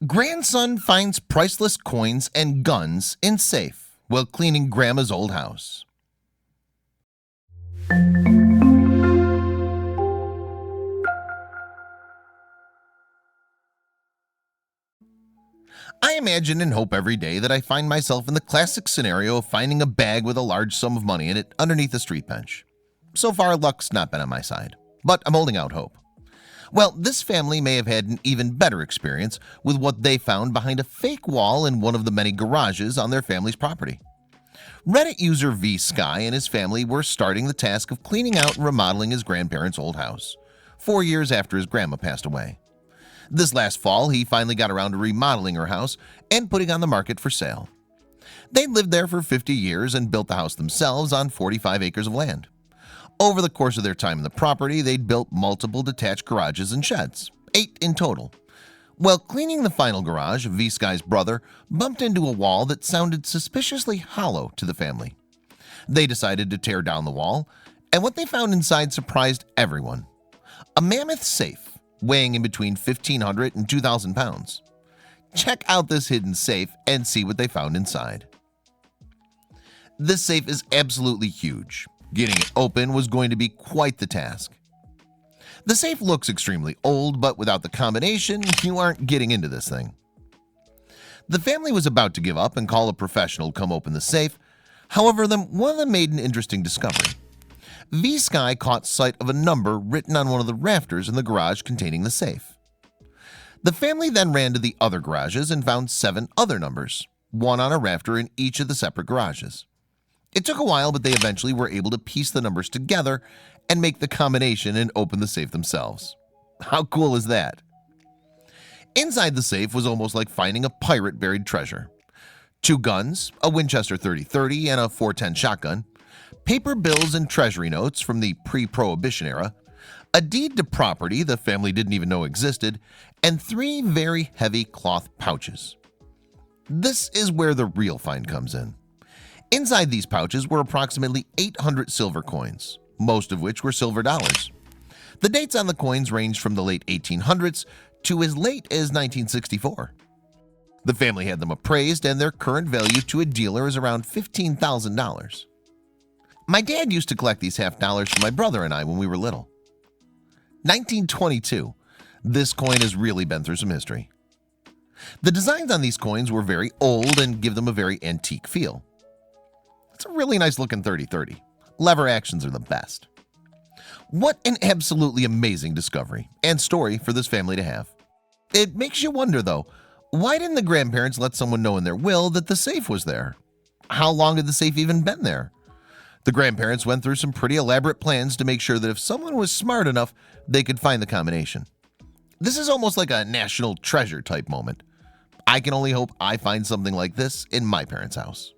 Grandson finds priceless coins and guns in safe while cleaning grandma's old house. I imagine and hope every day that I find myself in the classic scenario of finding a bag with a large sum of money in it underneath a street bench. So far, luck's not been on my side, but I'm holding out hope. Well, this family may have had an even better experience with what they found behind a fake wall in one of the many garages on their family's property. Reddit user VSky and his family were starting the task of cleaning out and remodeling his grandparents' old house 4 years after his grandma passed away. This last fall, he finally got around to remodeling her house and putting on the market for sale. They'd lived there for 50 years and built the house themselves on 45 acres of land. Over the course of their time in the property, they'd built multiple detached garages and sheds, 8 in total. While cleaning the final garage, V-Sky's brother bumped into a wall that sounded suspiciously hollow to the family. They decided to tear down the wall, and what they found inside surprised everyone. A mammoth safe weighing in between 1,500 and 2,000 pounds. Check out this hidden safe and see what they found inside. This safe is absolutely huge. Getting it open was going to be quite the task. The safe looks extremely old, but without the combination, you aren't getting into this thing. The family was about to give up and call a professional to come open the safe. However, one of them made an interesting discovery. V-Sky caught sight of a number written on one of the rafters in the garage containing the safe. The family then ran to the other garages and found 7 other numbers, one on a rafter in each of the separate garages. It took a while, but they eventually were able to piece the numbers together and make the combination and open the safe themselves. How cool is that? Inside the safe was almost like finding a pirate buried treasure. 2 guns, a Winchester 30-30 and a .410 shotgun, paper bills and treasury notes from the pre-prohibition era, a deed to property the family didn't even know existed, and 3 very heavy cloth pouches. This is where the real find comes in. Inside these pouches were approximately 800 silver coins, most of which were silver dollars. The dates on the coins ranged from the late 1800s to as late as 1964. The family had them appraised, and their current value to a dealer is around $15,000. My dad used to collect these half dollars for my brother and I when we were little. 1922. This coin has really been through some history. The designs on these coins were very old and give them a very antique feel. It's a really nice looking 30-30. Lever actions are the best. What an absolutely amazing discovery and story for this family to have. It makes you wonder though, why didn't the grandparents let someone know in their will that the safe was there? How long had the safe even been there? The grandparents went through some pretty elaborate plans to make sure that if someone was smart enough, they could find the combination. This is almost like a national treasure type moment. I can only hope I find something like this in my parents' house.